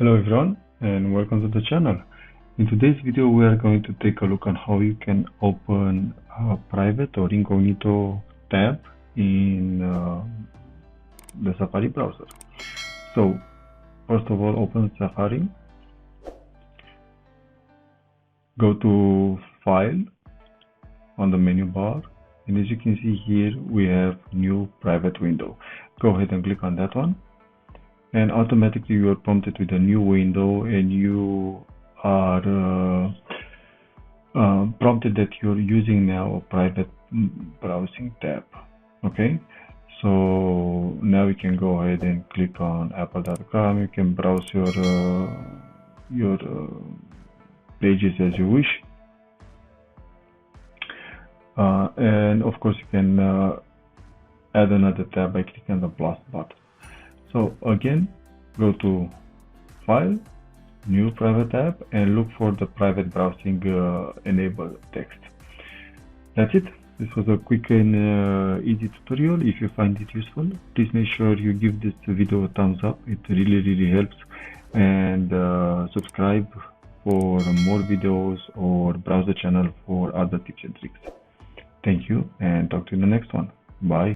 Hello everyone and welcome to the channel. In today's video we are going to take a look on how you can open a private or incognito tab in the Safari browser. So first of all, open Safari, go to File on the menu bar, and as you can see here we have new private window. Go ahead and click on that one, and automatically you are prompted with a new window, and you are prompted that you're using now a private browsing tab. Okay, so now you can go ahead and click on apple.com. You can browse your pages as you wish, and of course you can add another tab by clicking on the plus button. So again, go to File, New Private Tab, and look for the private browsing enable text. That's it. This was a quick and easy tutorial. If you find it useful, please make sure you give this video a thumbs up. It really helps. And subscribe for more videos, or browse the channel for other tips and tricks. Thank you, and talk to you in the next one. Bye.